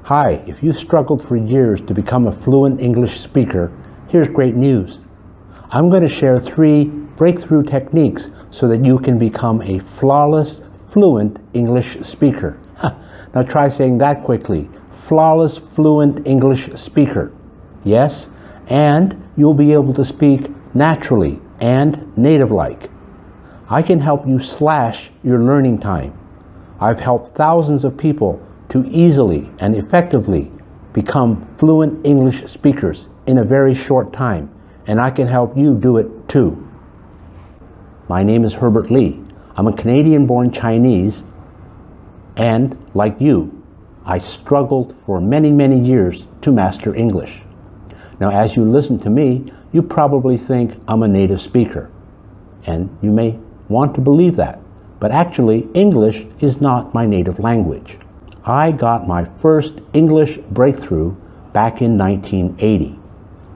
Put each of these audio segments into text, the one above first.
Hi, if you've struggled for years to become a fluent English speaker, here's great news. I'm going to share 3 breakthrough techniques so that you can become a flawless, fluent English speaker. Now try saying that quickly. Flawless, fluent English speaker. Yes, and you'll be able to speak naturally and native-like. I can help you slash your learning time. I've helped thousands of people to easily and effectively become fluent English speakers in a very short time, and I can help you do it too. My name is Herbert Lee. I'm a Canadian-born Chinese, and like you, I struggled for many years to master English. Now, as you listen to me, you probably think I'm a native speaker, and you may want to believe that, but actually, English is not my native language. I got my first English breakthrough back in 1980.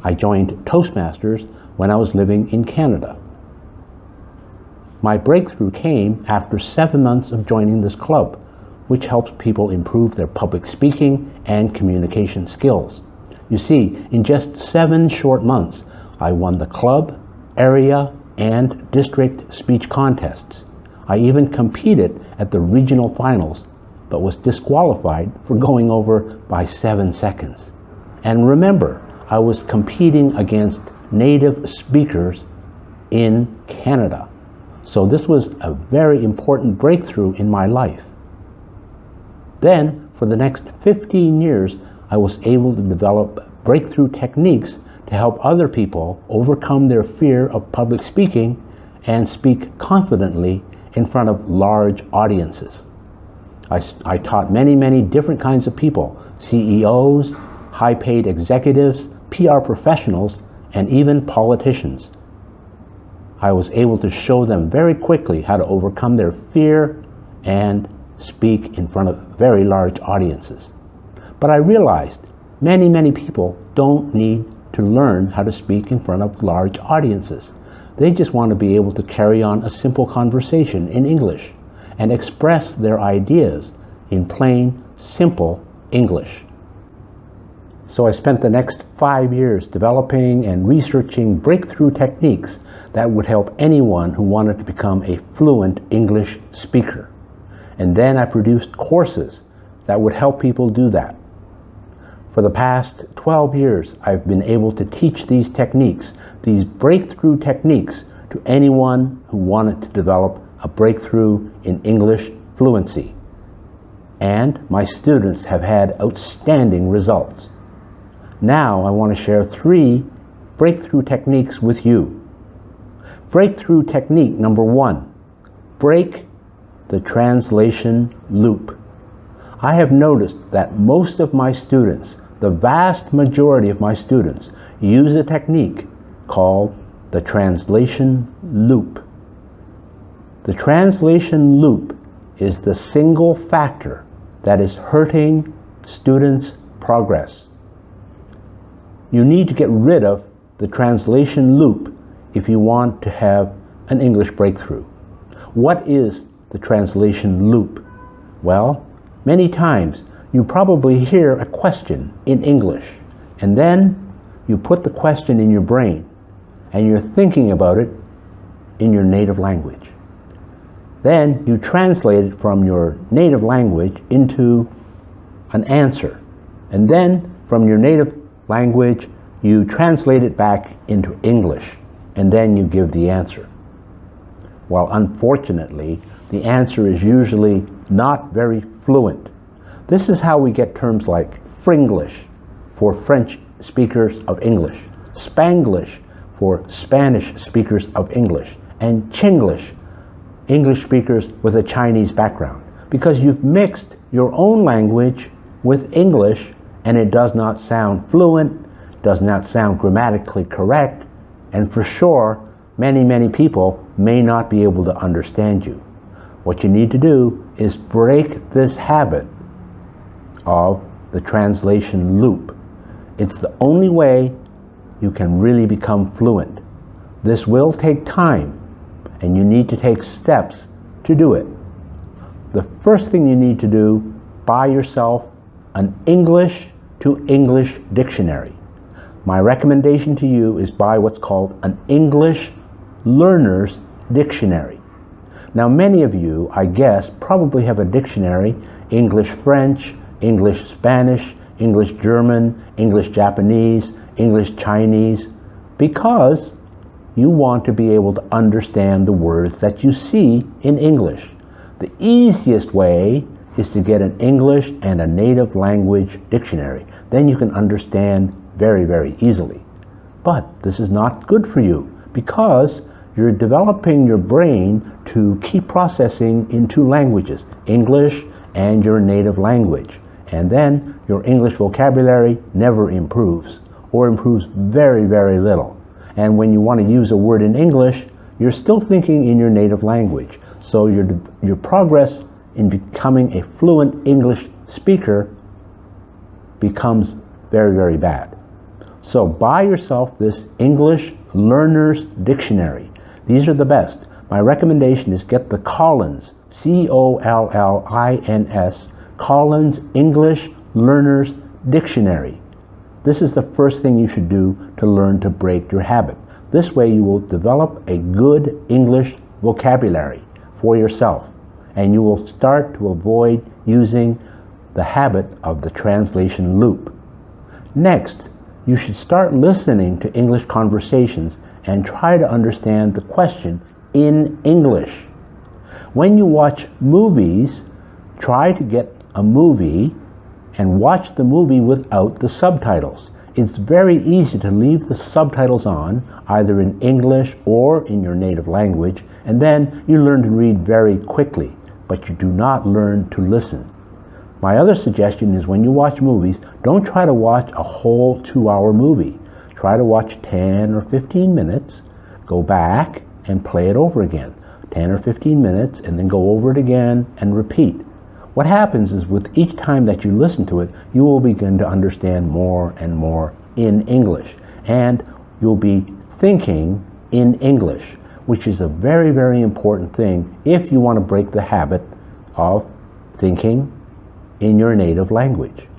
I joined Toastmasters when I was living in Canada. My breakthrough came after 7 months of joining this club, which helps people improve their public speaking and communication skills. You see, in just 7 short months, I won the club, area, and district speech contests. I even competed at the regional finals, but was disqualified for going over by 7 seconds. And remember, I was competing against native speakers in Canada. So this was a very important breakthrough in my life. Then, for the next 15 years, I was able to develop breakthrough techniques to help other people overcome their fear of public speaking and speak confidently in front of large audiences. I taught many different kinds of people, CEOs, high-paid executives, PR professionals, and even politicians. I was able to show them very quickly how to overcome their fear and speak in front of very large audiences. But I realized many people don't need to learn how to speak in front of large audiences. They just want to be able to carry on a simple conversation in English and express their ideas in plain, simple English. So I spent the next 5 years developing and researching breakthrough techniques that would help anyone who wanted to become a fluent English speaker. And then I produced courses that would help people do that. For the past 12 years, I've been able to teach these techniques, these breakthrough techniques, to anyone who wanted to develop a breakthrough in English fluency. And my students have had outstanding results. Now I want to share 3 breakthrough techniques with you. Breakthrough technique number 1, break the translation loop. I have noticed that most of my students, the vast majority of my students, use a technique called the translation loop. The translation loop is the single factor that is hurting students' progress. You need to get rid of the translation loop if you want to have an English breakthrough. What is the translation loop? Well, many times you probably hear a question in English, and then you put the question in your brain and you're thinking about it in your native language. Then you translate it from your native language into an answer. And then from your native language, you translate it back into English. And then you give the answer. Well, unfortunately, the answer is usually not very fluent. This is how we get terms like Fringlish for French speakers of English, Spanglish for Spanish speakers of English, and Chinglish, English speakers with a Chinese background, because you've mixed your own language with English and it does not sound fluent, does not sound grammatically correct, and for sure, many people may not be able to understand you. What you need to do is break this habit of the translation loop. It's the only way you can really become fluent. This will take time, and you need to take steps to do it. The first thing you need to do, buy yourself an English to English dictionary. My recommendation to you is buy what's called an English Learner's Dictionary. Now, many of you, I guess, probably have a dictionary: English French, English Spanish, English German, English Japanese, English Chinese, because you want to be able to understand the words that you see in English. The easiest way is to get an English and a native language dictionary. Then you can understand very, very easily. But this is not good for you because you're developing your brain to keep processing in two languages, English and your native language. And then your English vocabulary never improves, or improves very, very little. And when you want to use a word in English, you're still thinking in your native language. So your progress in becoming a fluent English speaker becomes very, very bad. So buy yourself this English Learner's Dictionary. These are the best. My recommendation is get the Collins, C-O-L-L-I-N-S, Collins English Learner's Dictionary. This is the first thing you should do to learn to break your habit. This way you will develop a good English vocabulary for yourself, and you will start to avoid using the habit of the translation loop. Next, you should start listening to English conversations and try to understand the question in English. When you watch movies, try to get a movie and watch the movie without the subtitles. It's very easy to leave the subtitles on, either in English or in your native language, and then you learn to read very quickly, but you do not learn to listen. My other suggestion is when you watch movies, don't try to watch a whole 2-hour movie. Try to watch 10 or 15 minutes, go back and play it over again. 10 or 15 minutes, and then go over it again and repeat. What happens is with each time that you listen to it, you will begin to understand more and more in English. And you'll be thinking in English, which is a very, very important thing if you want to break the habit of thinking in your native language.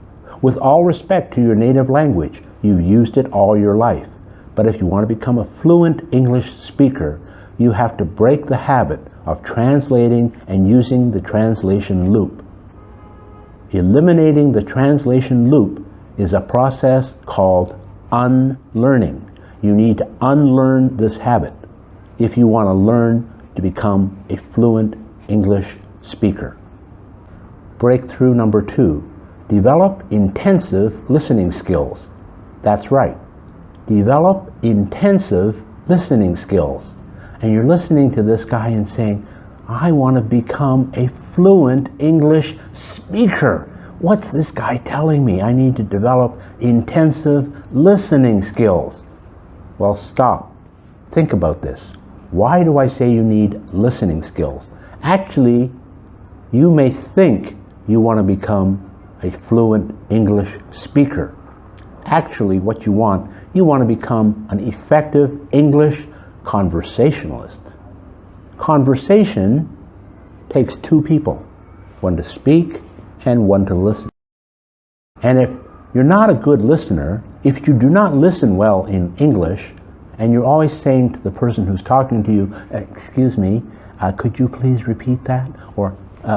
With all respect to your native language, you've used it all your life. But if you want to become a fluent English speaker, you have to break the habit of translating and using the translation loop. Eliminating the translation loop is a process called unlearning. You need to unlearn this habit if you want to learn to become a fluent English speaker. Breakthrough number 2, develop intensive listening skills. That's right, develop intensive listening skills. And you're listening to this guy and saying, I want to become a fluent English speaker. What's this guy telling me? I need to develop intensive listening skills. Well, stop. Think about this. Why do I say you need listening skills? Actually, you may think you want to become a fluent English speaker. Actually, what you want to become an effective English conversationalist. Conversation takes 2 people, one to speak and one to listen. And if you're not a good listener, if you do not listen well in English, and you're always saying to the person who's talking to you, excuse me, could you please repeat that? Or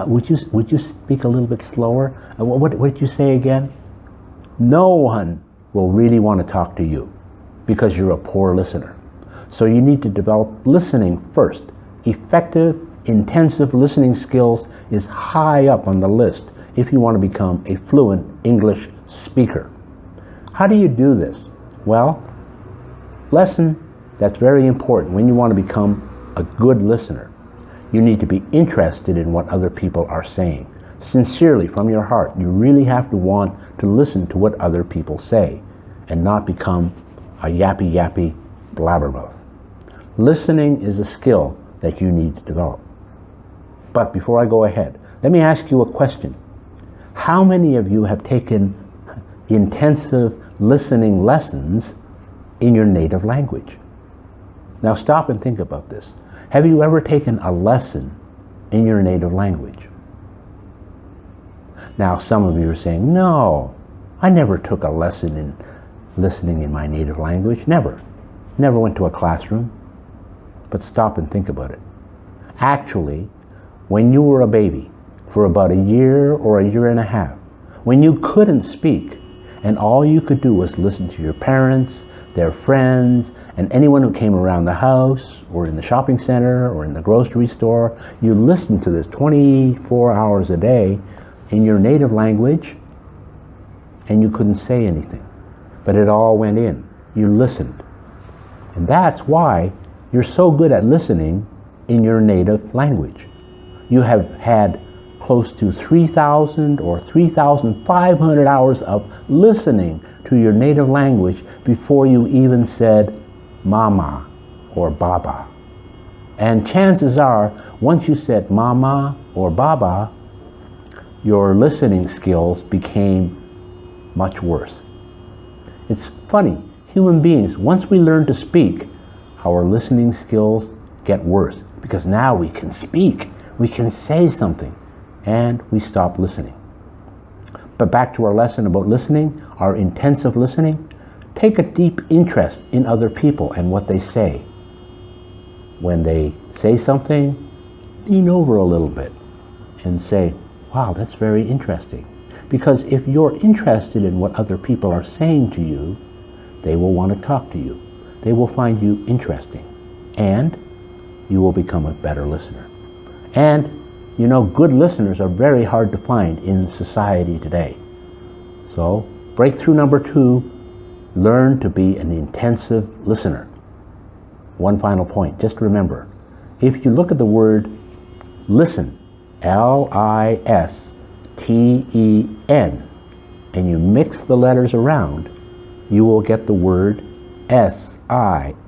would you speak a little bit slower? What did you say again? No one will really want to talk to you because you're a poor listener. So you need to develop listening first. Effective, intensive listening skills is high up on the list if you want to become a fluent English speaker. How do you do this? Well, that's very important when you want to become a good listener. You need to be interested in what other people are saying. Sincerely, from your heart, you really have to want to listen to what other people say and not become a yappy blabbermouth. Listening is a skill that you need to develop. But before I go ahead, let me ask you a question. How many of you have taken intensive listening lessons in your native language? Now stop and think about this. Have you ever taken a lesson in your native language? Now, some of you are saying, no, I never took a lesson in listening in my native language. Never. Never went to a classroom. But stop and think about it. Actually, when you were a baby, for about a year or a year and a half, when you couldn't speak, and all you could do was listen to your parents, their friends, and anyone who came around the house, or in the shopping center, or in the grocery store, you listened to this 24 hours a day in your native language, and you couldn't say anything. But it all went in. You listened. And that's why you're so good at listening in your native language. You have had close to 3,000 or 3,500 hours of listening to your native language before you even said mama or baba. And chances are, once you said mama or baba, your listening skills became much worse. It's funny, human beings, once we learn to speak, our listening skills get worse because now we can speak, we can say something, and we stop listening. But back to our lesson about listening, our intensive listening, take a deep interest in other people and what they say. When they say something, lean over a little bit and say, wow, that's very interesting. Because if you're interested in what other people are saying to you, they will want to talk to you. They will find you interesting. And you will become a better listener. And you know, good listeners are very hard to find in society today. So, breakthrough number 2, learn to be an intensive listener. One final point, just remember, if you look at the word listen, L-I-S-T-E-N, and you mix the letters around, you will get the word S-I-L-E-N-T,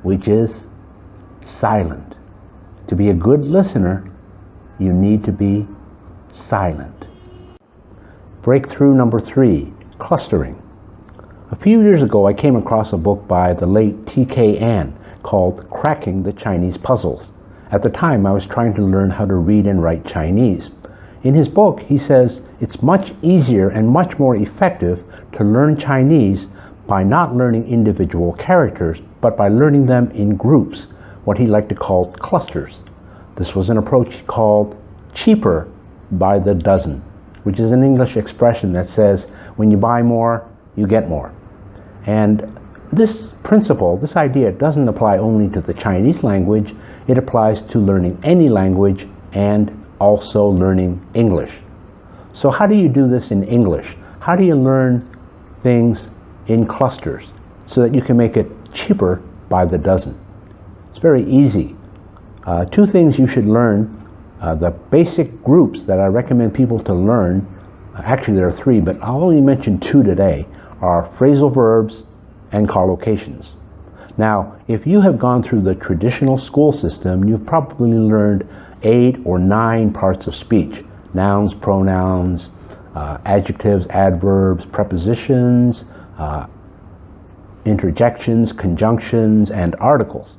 which is silent. To be a good listener, you need to be silent. Breakthrough number 3, clustering. A few years ago, I came across a book by the late T.K. Ann called Cracking the Chinese Puzzles. At the time, I was trying to learn how to read and write Chinese. In his book, he says it's much easier and much more effective to learn Chinese by not learning individual characters, but by learning them in groups, what he liked to call clusters. This was an approach he called cheaper by the dozen, which is an English expression that says when you buy more, you get more. And this principle, this idea, doesn't apply only to the Chinese language, it applies to learning any language and also learning English. So how do you do this in English? How do you learn things in clusters so that you can make it cheaper by the dozen? It's very easy. 2 things you should learn, the basic groups that I recommend people to learn, actually there are 3, but I'll only mention 2 today, are phrasal verbs and collocations. Now, if you have gone through the traditional school system, you've probably learned 8 or 9 parts of speech: nouns, pronouns, adjectives, adverbs, prepositions, interjections, conjunctions, and articles.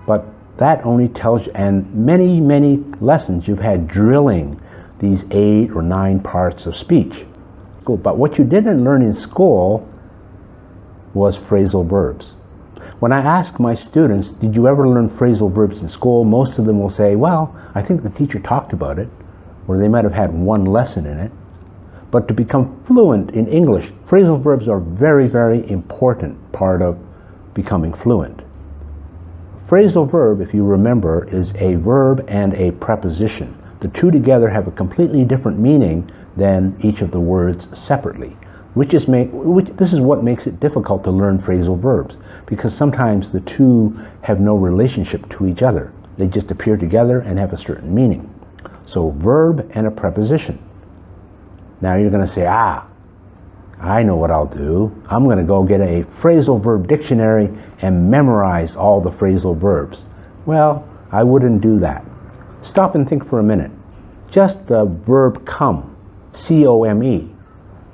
But that only tells you, and many, many lessons you've had drilling these 8 or 9 parts of speech. But what you didn't learn in school was phrasal verbs. When I ask my students, did you ever learn phrasal verbs in school? Most of them will say, well, I think the teacher talked about it, or they might have had 1 lesson in it. But to become fluent in English, phrasal verbs are a very, very important part of becoming fluent. Phrasal verb, if you remember, is a verb and a preposition. The 2 together have a completely different meaning than each of the words separately, this is what makes it difficult to learn phrasal verbs, because sometimes the 2 have no relationship to each other. They just appear together and have a certain meaning. So verb and a preposition. Now you're going to say, I know what I'll do. I'm going to go get a phrasal verb dictionary and memorize all the phrasal verbs. Well, I wouldn't do that. Stop and think for a minute. Just the verb come, C-O-M-E.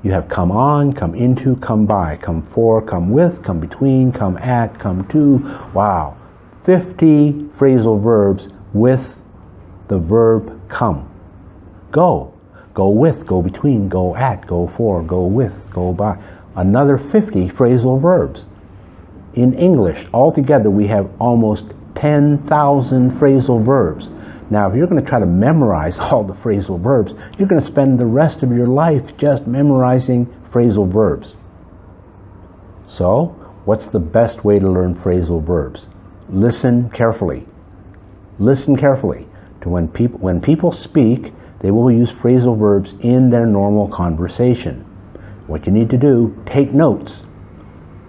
You have come on, come into, come by, come for, come with, come between, come at, come to. Wow, 50 phrasal verbs with the verb come. Go. Go with, go between, go at, go for, go with, go by. Another 50 phrasal verbs. In English, altogether, we have almost 10,000 phrasal verbs. Now, if you're going to try to memorize all the phrasal verbs, you're going to spend the rest of your life just memorizing phrasal verbs. So, what's the best way to learn phrasal verbs? Listen carefully. Listen carefully to when people speak, they will use phrasal verbs in their normal conversation. What you need to do, take notes.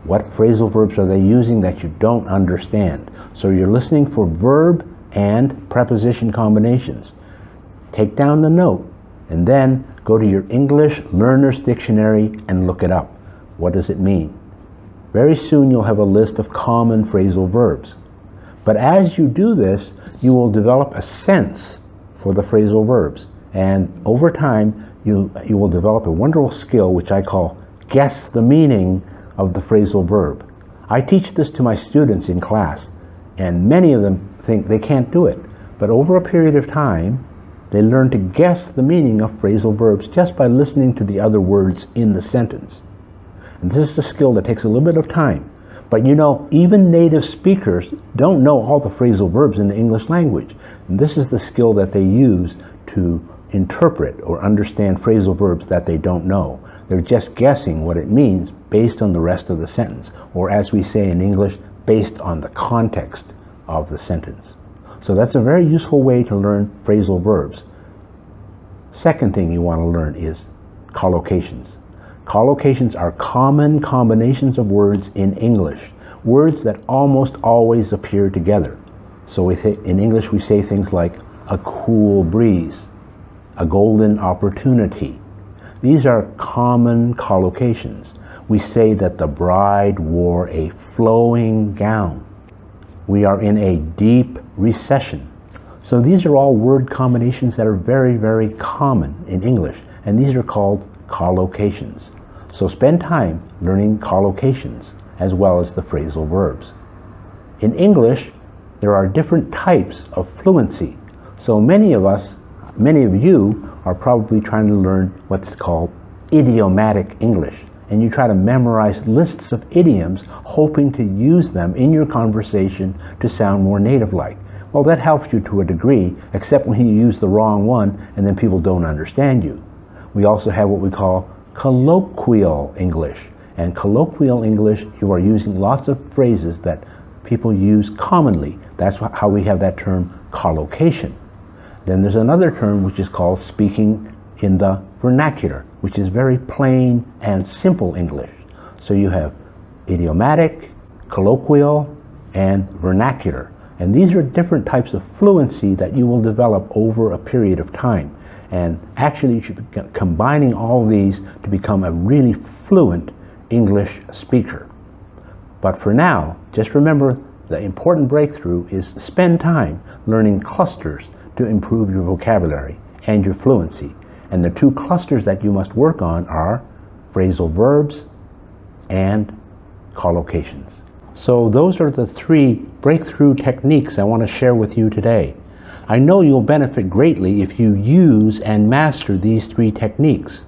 What phrasal verbs are they using that you don't understand? So you're listening for verb and preposition combinations. Take down the note and then go to your English Learner's Dictionary and look it up. What does it mean? Very soon you'll have a list of common phrasal verbs. But as you do this, you will develop a sense for the phrasal verbs. And over time, you will develop a wonderful skill which I call guess the meaning of the phrasal verb. I teach this to my students in class, and many of them think they can't do it. But over a period of time, they learn to guess the meaning of phrasal verbs just by listening to the other words in the sentence. And this is a skill that takes a little bit of time. But you know, even native speakers don't know all the phrasal verbs in the English language. And this is the skill that they use to interpret or understand phrasal verbs that they don't know. They're just guessing what it means based on the rest of the sentence, or as we say in English, based on the context of the sentence. So that's a very useful way to learn phrasal verbs. Second thing you want to learn is collocations. Collocations are common combinations of words in English, words that almost always appear together. So in English we say things like a cool breeze, a golden opportunity. These are common collocations. We say that the bride wore a flowing gown. We are in a deep recession. So these are all word combinations that are very, very common in English, and these are called collocations. So spend time learning collocations as well as the phrasal verbs. In English, there are different types of fluency. So many of you are probably trying to learn what's called idiomatic English. And you try to memorize lists of idioms, hoping to use them in your conversation to sound more native-like. Well, that helps you to a degree, except when you use the wrong one and then people don't understand you. We also have what we call colloquial English. And colloquial English, you are using lots of phrases that people use commonly. That's how we have that term collocation. Then there's another term which is called speaking in the vernacular, which is very plain and simple English. So you have idiomatic, colloquial, and vernacular. And these are different types of fluency that you will develop over a period of time. And actually you should be combining all these to become a really fluent English speaker. But for now, just remember the important breakthrough is spend time learning clusters to improve your vocabulary and your fluency. And the two clusters that you must work on are phrasal verbs and collocations. So those are the three breakthrough techniques I want to share with you today. I know you'll benefit greatly if you use and master these three techniques.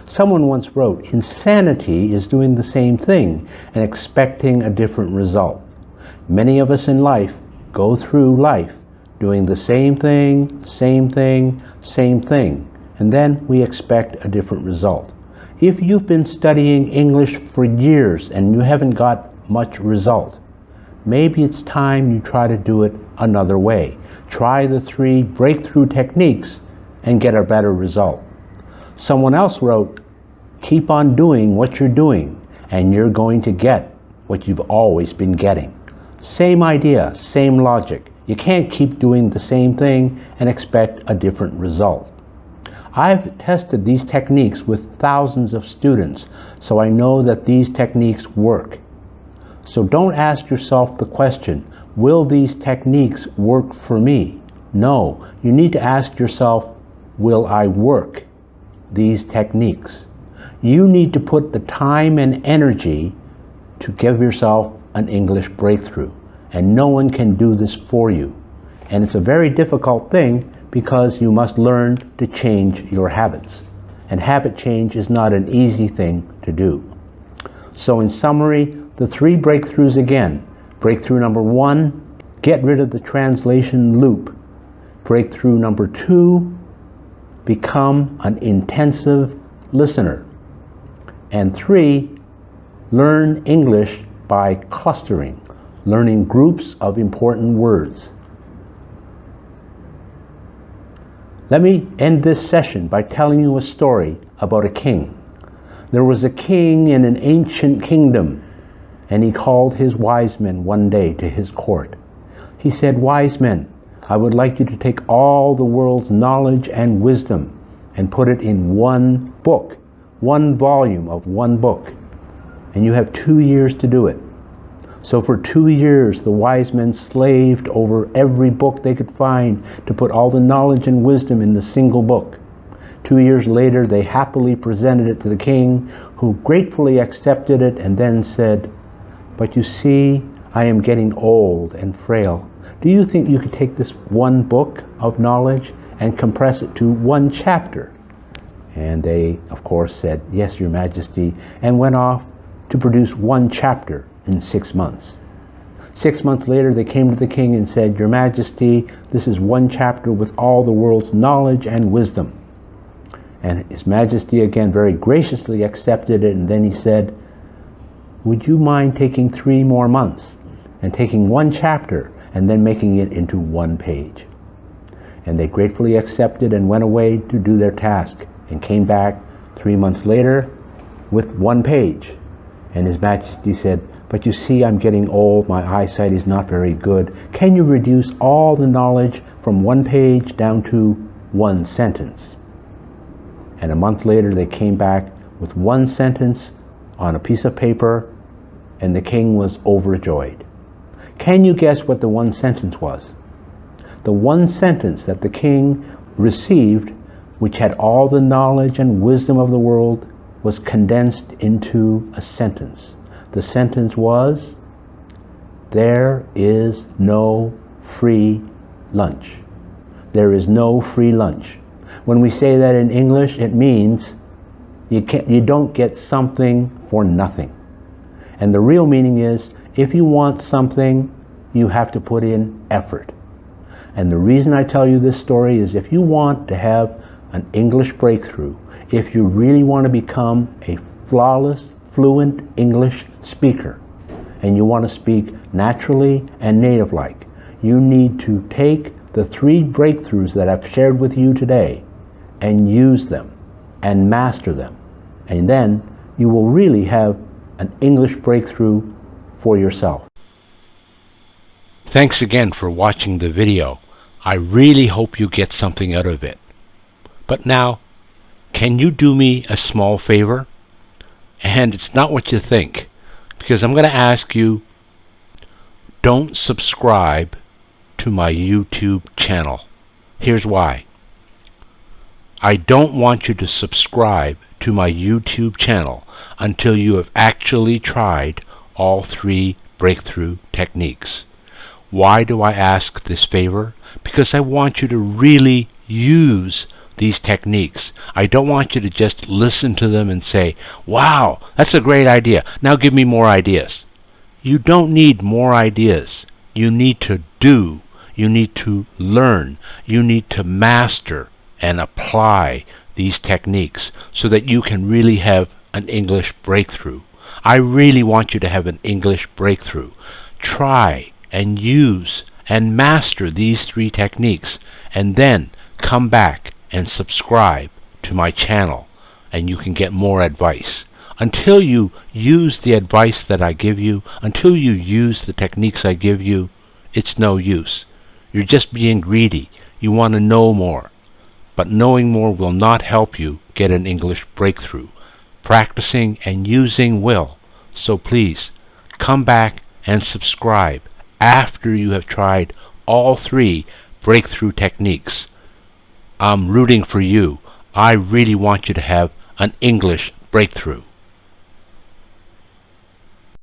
Someone once wrote, "Insanity is doing the same thing and expecting a different result." Many of us in life go through life doing the same thing, and then we expect a different result. If you've been studying English for years and you haven't got much result, maybe it's time you try to do it another way. Try the three breakthrough techniques and get a better result. Someone else wrote, "Keep on doing what you're doing and you're going to get what you've always been getting." Same idea, same logic. You can't keep doing the same thing and expect a different result. I've tested these techniques with thousands of students, so I know that these techniques work. So don't ask yourself the question, will these techniques work for me? No, you need to ask yourself, will I work these techniques? You need to put the time and energy to give yourself an English breakthrough. And no one can do this for you. And it's a very difficult thing because you must learn to change your habits. And habit change is not an easy thing to do. So in summary, the 3 breakthroughs again. Breakthrough number 1, get rid of the translation loop. Breakthrough number 2, become an intensive listener. And 3, learn English by clustering, learning groups of important words. Let me end this session by telling you a story about a king. There was a king in an ancient kingdom, and he called his wise men one day to his court. He said, "Wise men, I would like you to take all the world's knowledge and wisdom and put it in one book, one volume of one book. And you have 2 years to do it." So for 2 years, the wise men slaved over every book they could find to put all the knowledge and wisdom in the single book. 2 years later, they happily presented it to the king, who gratefully accepted it and then said, "But you see, I am getting old and frail. Do you think you could take this one book of knowledge and compress it to one chapter?" And they, of course, said, "Yes, Your Majesty," and went off to produce one chapter in 6 months. 6 months later, they came to the king and said, "Your Majesty, this is one chapter with all the world's knowledge and wisdom." And His Majesty again very graciously accepted it, and then he said, "Would you mind taking 3 more months and taking one chapter and then making it into one page?" And they gratefully accepted and went away to do their task, and came back 3 months later with one page. And His Majesty said, "But you see, I'm getting old, my eyesight is not very good. Can you reduce all the knowledge from one page down to one sentence?" And a month later, they came back with one sentence on a piece of paper, and the king was overjoyed. Can you guess what the one sentence was? The one sentence that the king received, which had all the knowledge and wisdom of the world, was condensed into a sentence. The sentence was, "There is no free lunch." There is no free lunch. When we say that in English, it means you don't get something for nothing. And the real meaning is, if you want something, you have to put in effort. And the reason I tell you this story is, if you want to have an English breakthrough, if you really want to become a flawless, fluent English speaker, and you want to speak naturally and native-like, you need to take the 3 breakthroughs that I've shared with you today and use them and master them. And then you will really have an English breakthrough for yourself. Thanks again for watching the video. I really hope you get something out of it. But now, can you do me a small favor? And it's not what you think, because I'm going to ask you, don't subscribe to my YouTube channel. Here's why. I don't want you to subscribe to my YouTube channel until you have actually tried all 3 breakthrough techniques. Why do I ask this favor? Because I want you to really use these techniques. I don't want you to just listen to them and say, "Wow, that's a great idea. Now give me more ideas." You don't need more ideas. You need to do. You need to learn. You need to master and apply these techniques so that you can really have an English breakthrough. I really want you to have an English breakthrough. Try and use and master these 3 techniques, and then come back and subscribe to my channel, and you can get more advice. Until you use the advice that I give you, until you use the techniques I give you, it's no use. You're just being greedy. You want to know more. But knowing more will not help you get an English breakthrough. Practicing and using will. So please, come back and subscribe after you have tried all 3 breakthrough techniques. I'm rooting for you. I really want you to have an English breakthrough.